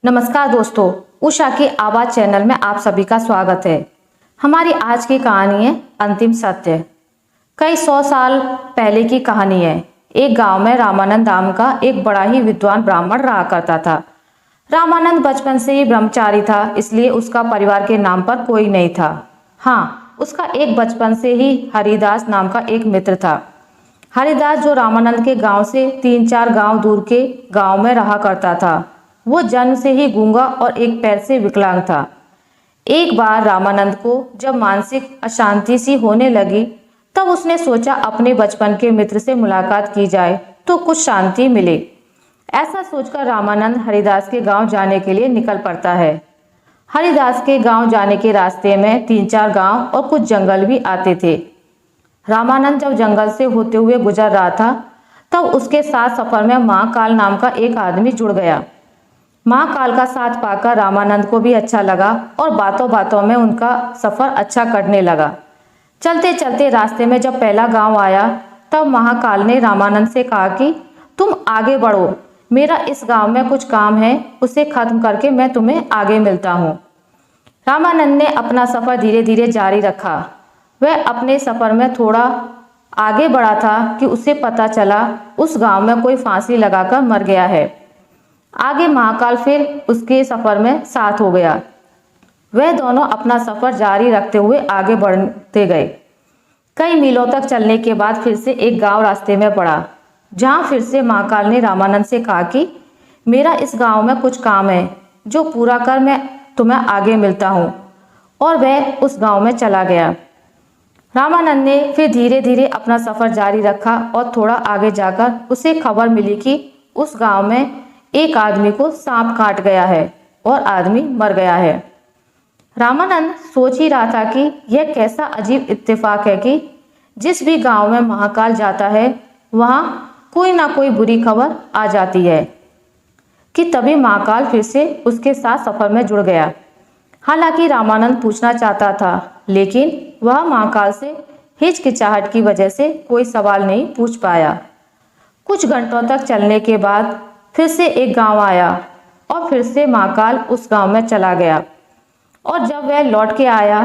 नमस्कार दोस्तों, उषा की आवाज चैनल में आप सभी का स्वागत है। हमारी आज की कहानी है अंतिम सत्य। कई 100 साल पहले की कहानी है। एक गांव में रामानंद नाम का एक बड़ा ही विद्वान ब्राह्मण रहा करता था। रामानंद बचपन से ही ब्रह्मचारी था, इसलिए उसका परिवार के नाम पर कोई नहीं था। हाँ, उसका एक बचपन से ही हरिदास नाम का एक मित्र था। हरिदास जो रामानंद के गांव से 3-4 गांव दूर के गांव में रहा करता था। वो जन्म से ही गूंगा और एक पैर से विकलांग था। एक बार रामानंद को जब मानसिक अशांति सी होने लगी, तब उसने सोचा अपने बचपन के मित्र से मुलाकात की जाए तो कुछ शांति मिले। ऐसा सोचकर रामानंद हरिदास के गांव जाने के लिए निकल पड़ता है। हरिदास के गांव जाने के रास्ते में 3-4 गांव और कुछ जंगल भी आते थे। रामानंद जब जंगल से होते हुए गुजर रहा था, तब उसके साथ सफर में महाकाल नाम का एक आदमी जुड़ गया। महाकाल का साथ पाकर रामानंद को भी अच्छा लगा और बातों बातों में उनका सफर अच्छा कटने लगा। चलते चलते रास्ते में जब पहला गांव आया, तब महाकाल ने रामानंद से कहा कि तुम आगे बढ़ो, मेरा इस गांव में कुछ काम है, उसे खत्म करके मैं तुम्हें आगे मिलता हूँ। रामानंद ने अपना सफर धीरे धीरे जारी रखा। वह अपने सफर में थोड़ा आगे बढ़ा था कि उसे पता चला उस गांव में कोई फांसी लगाकर मर गया है। आगे महाकाल फिर उसके सफर में साथ हो गया। वह दोनों अपना सफर जारी रखते हुए आगे बढ़ते गए। कई मीलों तक चलने के बाद फिर से एक गांव रास्ते में पड़ा, जहां फिर से महाकाल ने रामानंद से कहा कि मेरा इस गांव में कुछ काम है, जो पूरा कर मैं तुम्हें आगे मिलता हूं। और वह उस गांव में चला गया। रामानंद ने फिर धीरे धीरे अपना सफर जारी रखा और थोड़ा आगे जाकर उसे खबर मिली कि उस गांव में एक आदमी को सांप काट गया है और आदमी मर गया है। रामानंद सोच ही रहा था कि यह कैसा अजीब इत्तेफाक है कि जिस भी गांव में महाकाल जाता है, वहां कोई ना कोई बुरी खबर आ जाती है, कि तभी महाकाल फिर से उसके साथ सफर में जुड़ गया। हालांकि रामानंद पूछना चाहता था, लेकिन वह महाकाल से हिचकिचाहट की वजह से कोई सवाल नहीं पूछ पाया। कुछ घंटों तक चलने के बाद फिर से एक गांव आया और फिर से महाकाल उस गांव में चला गया। और जब वह लौट के आया,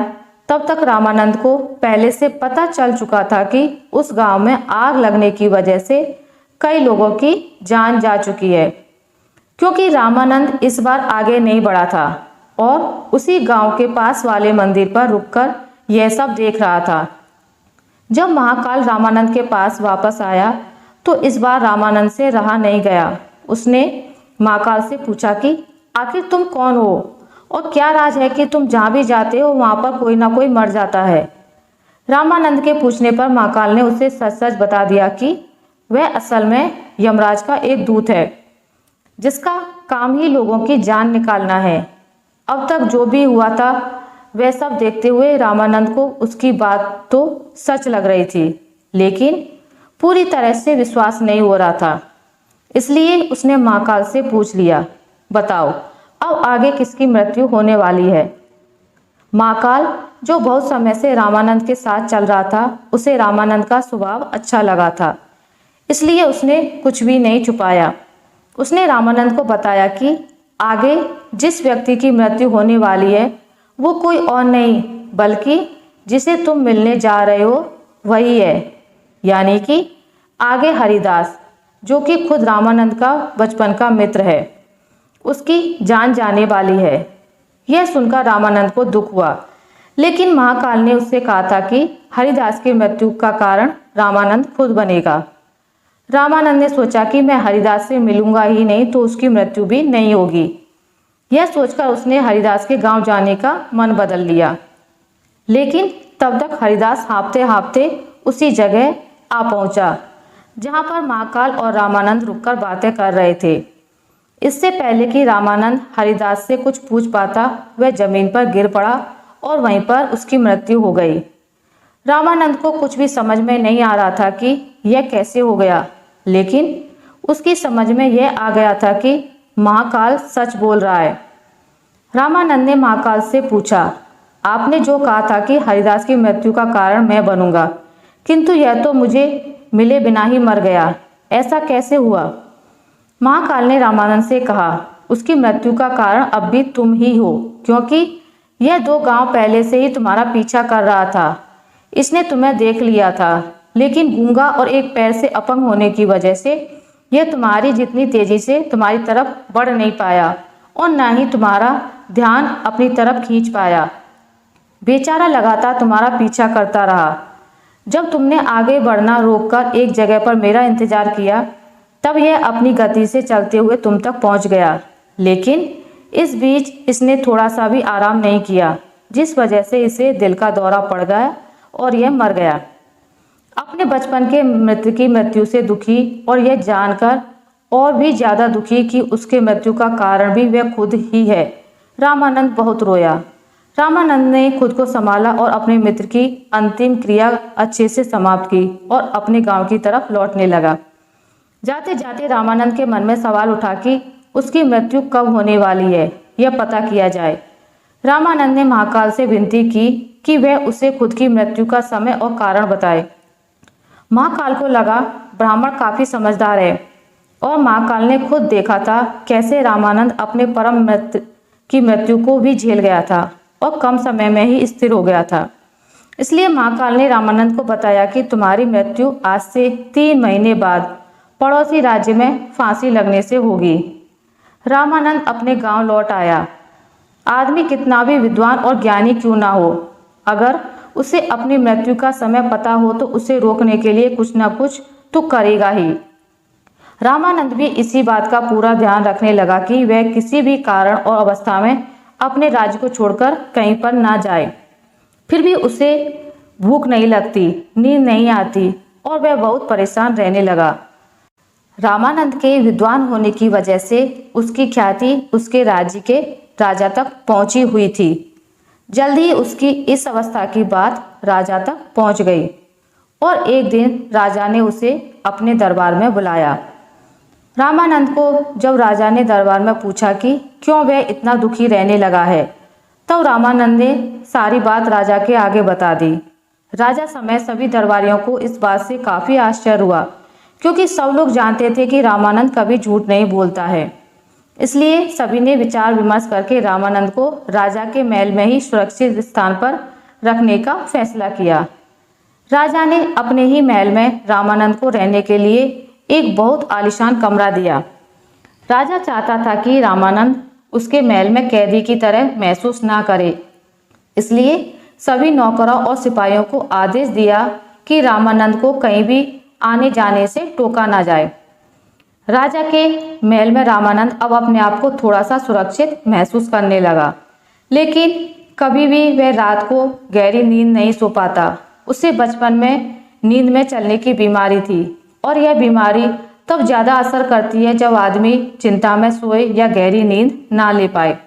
तब तक रामानंद को पहले से पता चल चुका था कि उस गांव में आग लगने की वजह से कई लोगों की जान जा चुकी है। क्योंकि रामानंद इस बार आगे नहीं बढ़ा था और उसी गांव के पास वाले मंदिर पर रुककर यह सब देख रहा था। जब महाकाल रामानंद के पास वापस आया, तो इस बार रामानंद से रहा नहीं गया। उसने महाकाल से पूछा कि आखिर तुम कौन हो और क्या राज है कि तुम जहाँ भी जाते हो वहाँ पर कोई ना कोई मर जाता है। रामानंद के पूछने पर महाकाल ने उसे सच सच बता दिया कि वह असल में यमराज का एक दूत है, जिसका काम ही लोगों की जान निकालना है। अब तक जो भी हुआ था वह सब देखते हुए रामानंद को उसकी बात तो सच लग रही थी, लेकिन पूरी तरह से विश्वास नहीं हो रहा था। इसलिए उसने महाकाल से पूछ लिया, बताओ अब आगे किसकी मृत्यु होने वाली है। महाकाल, जो बहुत समय से रामानंद के साथ चल रहा था, उसे रामानंद का स्वभाव अच्छा लगा था, इसलिए उसने कुछ भी नहीं छुपाया। उसने रामानंद को बताया कि आगे जिस व्यक्ति की मृत्यु होने वाली है, वो कोई और नहीं बल्कि जिसे तुम मिलने जा रहे हो वही है, यानी कि आगे हरिदास, जो कि खुद रामानंद का बचपन का मित्र है, उसकी जान जाने वाली है। यह सुनकर रामानंद को दुख हुआ, लेकिन महाकाल ने उससे कहा था कि हरिदास की मृत्यु का कारण रामानंद खुद बनेगा। रामानंद ने सोचा कि मैं हरिदास से मिलूंगा ही नहीं तो उसकी मृत्यु भी नहीं होगी। यह सोचकर उसने हरिदास के गांव जाने का मन बदल लिया। लेकिन तब तक हरिदास हाँफते हाँफते उसी जगह आ पहुंचा जहां पर महाकाल और रामानंद रुककर बातें कर रहे थे। इससे पहले कि रामानंद हरिदास से कुछ पूछ पाता, वह जमीन पर गिर पड़ा और वहीं पर उसकी मृत्यु हो गई। रामानंद को कुछ भी समझ में नहीं आ रहा था कि यह कैसे हो गया, लेकिन उसकी समझ में यह आ गया था कि महाकाल सच बोल रहा है। रामानंद ने महाकाल से पूछा, आपने जो कहा था कि हरिदास की मृत्यु का कारण मैं बनूंगा, किंतु यह तो मुझे मिले बिना ही मर गया, ऐसा कैसे हुआ। महाकाल ने रामानंद से कहा, उसकी मृत्यु का कारण अब भी तुम ही हो, क्योंकि यह 2 गांव पहले से ही तुम्हारा पीछा कर रहा था। इसने तुम्हें देख लिया था, लेकिन गूंगा और एक पैर से अपंग होने की वजह से यह तुम्हारी जितनी तेजी से तुम्हारी तरफ बढ़ नहीं पाया और न ही तुम्हारा ध्यान अपनी तरफ खींच पाया। बेचारा लगातार तुम्हारा पीछा करता रहा। जब तुमने आगे बढ़ना रोककर एक जगह पर मेरा इंतजार किया, तब यह अपनी गति से चलते हुए तुम तक पहुंच गया, लेकिन इस बीच इसने थोड़ा सा भी आराम नहीं किया, जिस वजह से इसे दिल का दौरा पड़ गया और यह मर गया। अपने बचपन के मित्र की मृत्यु से दुखी और यह जानकर और भी ज्यादा दुखी कि उसके मृत्यु का कारण भी वह खुद ही है, रामानंद बहुत रोया। रामानंद ने खुद को संभाला और अपने मित्र की अंतिम क्रिया अच्छे से समाप्त की और अपने गांव की तरफ लौटने लगा। जाते जाते रामानंद के मन में सवाल उठा कि उसकी मृत्यु कब होने वाली है, यह पता किया जाए। रामानंद ने महाकाल से विनती की कि वह उसे खुद की मृत्यु का समय और कारण बताए। महाकाल को लगा ब्राह्मण काफी समझदार है और महाकाल ने खुद देखा था कैसे रामानंद अपने परम मित्र की मृत्यु को भी झेल गया था और कम समय में ही स्थिर हो गया था। इसलिए महाकाल ने रामानंद को बताया कि तुम्हारी मृत्यु आज से 3 महीने बाद पड़ोसी राज्य में फांसी लगने से होगी। रामानंद अपने गांव लौट आया। आदमी कितना भी विद्वान और ज्ञानी क्यों ना हो, अगर उसे अपनी मृत्यु का समय पता हो तो उसे रोकने के लिए कुछ न कुछ तो करेगा ही। रामानंद भी इसी बात का पूरा ध्यान रखने लगा कि वह किसी भी कारण और अवस्था में अपने राज्य को छोड़कर कहीं पर ना जाए। फिर भी उसे भूख नहीं लगती, नींद नहीं आती और वह बहुत परेशान रहने लगा। रामानंद के विद्वान होने की वजह से उसकी ख्याति उसके राज्य के राजा तक पहुंची हुई थी। जल्दी ही उसकी इस अवस्था की बात राजा तक पहुंच गई और एक दिन राजा ने उसे अपने दरबार में बुलाया। रामानंद को जब राजा ने दरबार में पूछा कि क्यों वह इतना दुखी रहने लगा है, तब रामानंद ने सारी बात राजा के आगे बता दी। राजा समेत सभी दरबारियों को इस बात से काफी आश्चर्य हुआ, क्योंकि सब लोग जानते थे कि रामानंद कभी झूठ नहीं बोलता है। इसलिए सभी ने विचार विमर्श करके रामानंद को राजा के महल में ही सुरक्षित स्थान पर रखने का फैसला किया। राजा ने अपने ही महल में रामानंद को रहने के लिए एक बहुत आलीशान कमरा दिया। राजा चाहता था कि रामानंद उसके महल में कैदी की तरह महसूस ना करे, इसलिए सभी नौकरों और सिपाहियों को आदेश दिया कि रामानंद को कहीं भी आने जाने से टोका ना जाए। राजा के महल में रामानंद अब अपने आप को थोड़ा सा सुरक्षित महसूस करने लगा, लेकिन कभी भी वह रात को गहरी नींद नहीं सो पाता। उसे बचपन में नींद में चलने की बीमारी थी और यह बीमारी तब ज्यादा असर करती है जब आदमी चिंता में सोए या गहरी नींद ना ले पाए।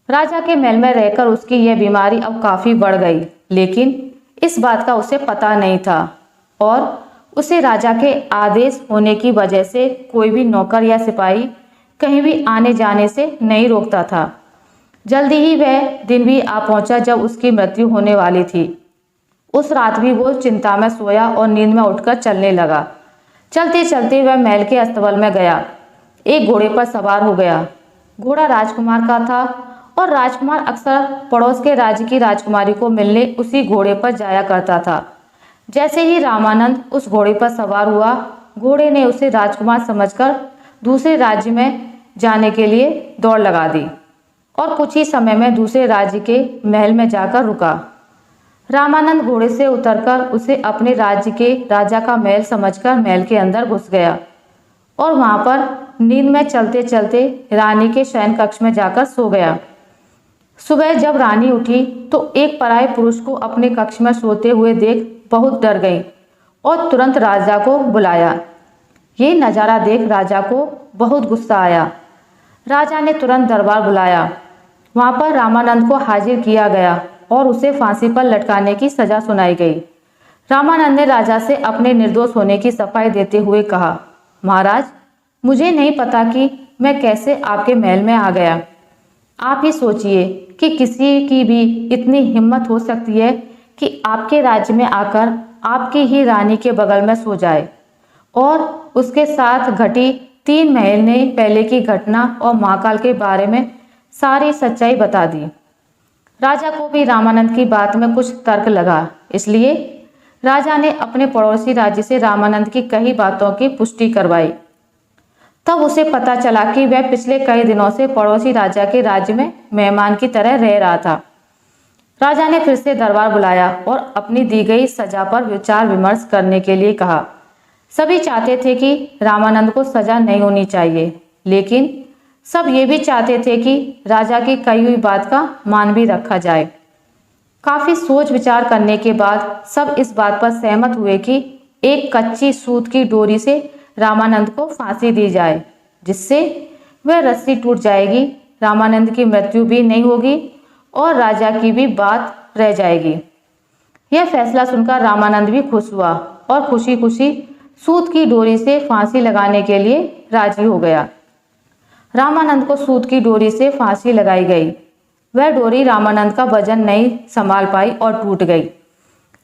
राजा के महल में रहकर उसकी यह बीमारी अब काफी बढ़ गई, लेकिन इस बात का उसे पता नहीं था और उसे राजा के आदेश होने की वजह से कोई भी नौकर या सिपाही कहीं भी आने जाने से नहीं रोकता था। जल्दी ही वह दिन भी आ पहुंचा जब उसकी मृत्यु होने वाली थी। उस रात भी वो चिंता में सोया और नींद में उठकर चलने लगा। चलते चलते वह महल के अस्तबल में गया। एक घोड़े पर सवार हो गया। घोड़ा राजकुमार का था और राजकुमार अक्सर पड़ोस के राज्य की राजकुमारी को मिलने उसी घोड़े पर जाया करता था। जैसे ही रामानंद उस घोड़े पर सवार हुआ, घोड़े ने उसे राजकुमार समझकर दूसरे राज्य में जाने के लिए दौड़ लगा दी और कुछ ही समय में दूसरे राज्य के महल में जाकर रुका। रामानंद घोड़े से उतरकर उसे अपने राज्य के राजा का महल समझकर महल के अंदर घुस गया और वहां पर नींद में चलते चलते रानी के शयन कक्ष में जाकर सो गया। सुबह जब रानी उठी तो एक पराये पुरुष को अपने कक्ष में सोते हुए देख बहुत डर गई और तुरंत राजा को बुलाया। ये नज़ारा देख राजा को बहुत गुस्सा आया। राजा ने तुरंत दरबार बुलाया। वहां पर रामानंद को हाजिर किया गया और उसे फांसी पर लटकाने की सजा सुनाई गई। रामानंद ने राजा से अपने निर्दोष होने की सफाई देते हुए कहा, महाराज, मुझे नहीं पता कि मैं कैसे आपके महल में आ गया। आप ही सोचिए कि किसी की भी इतनी हिम्मत हो सकती है कि आपके राज्य में आकर आपकी ही रानी के बगल में सो जाए और उसके साथ घटी 3 महीने पहले की घटना और महाकाल के बारे में सारी सच्चाई बता दी। राजा को भी रामानंद की बात में कुछ तर्क लगा, इसलिए राजा ने अपने पड़ोसी राज्य से रामानंद की कई बातों की पुष्टि करवाई। तब उसे पता चला कि वह पिछले कई दिनों से पड़ोसी राजा के राज्य में मेहमान की तरह रह रहा था। राजा ने फिर से दरबार बुलाया और अपनी दी गई सजा पर विचार विमर्श करने के लिए कहा। सभी चाहते थे कि रामानंद को सजा नहीं होनी चाहिए, लेकिन सब ये भी चाहते थे कि राजा की कही हुई बात का मान भी रखा जाए। काफी सोच विचार करने के बाद सब इस बात पर सहमत हुए कि एक कच्ची सूत की डोरी से रामानंद को फांसी दी जाए, जिससे वह रस्सी टूट जाएगी, रामानंद की मृत्यु भी नहीं होगी और राजा की भी बात रह जाएगी। यह फैसला सुनकर रामानंद भी खुश हुआ और खुशी खुशी सूत की डोरी से फांसी लगाने के लिए राजी हो गया। रामानंद को सूत की डोरी से फांसी लगाई गई। वह डोरी रामानंद का वजन नहीं संभाल पाई और टूट गई,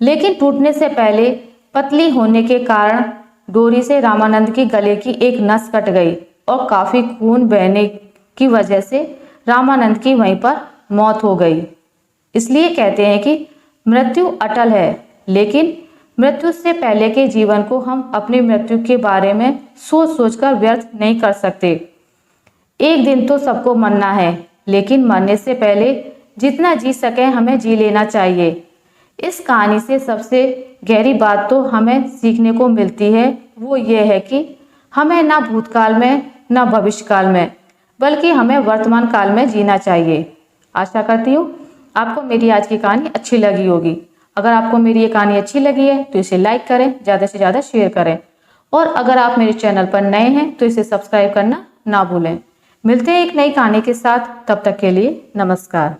लेकिन टूटने से पहले पतली होने के कारण डोरी से रामानंद की गले की एक नस कट गई और काफी खून बहने की वजह से रामानंद की वहीं पर मौत हो गई। इसलिए कहते हैं कि मृत्यु अटल है, लेकिन मृत्यु से पहले के जीवन को हम अपनी मृत्यु के बारे में सोच सोचकर व्यर्थ नहीं कर सकते। एक दिन तो सबको मरना है, लेकिन मरने से पहले जितना जी सके हमें जी लेना चाहिए। इस कहानी से सबसे गहरी बात तो हमें सीखने को मिलती है, वो ये है कि हमें ना भूतकाल में ना भविष्यकाल में, बल्कि हमें वर्तमान काल में जीना चाहिए। आशा करती हूँ आपको मेरी आज की कहानी अच्छी लगी होगी। अगर आपको मेरी ये कहानी अच्छी लगी है तो इसे लाइक करें, ज़्यादा से ज़्यादा शेयर करें, और अगर आप मेरे चैनल पर नए हैं तो इसे सब्सक्राइब करना ना भूलें। मिलते हैं एक नई कहानी के साथ, तब तक के लिए नमस्कार।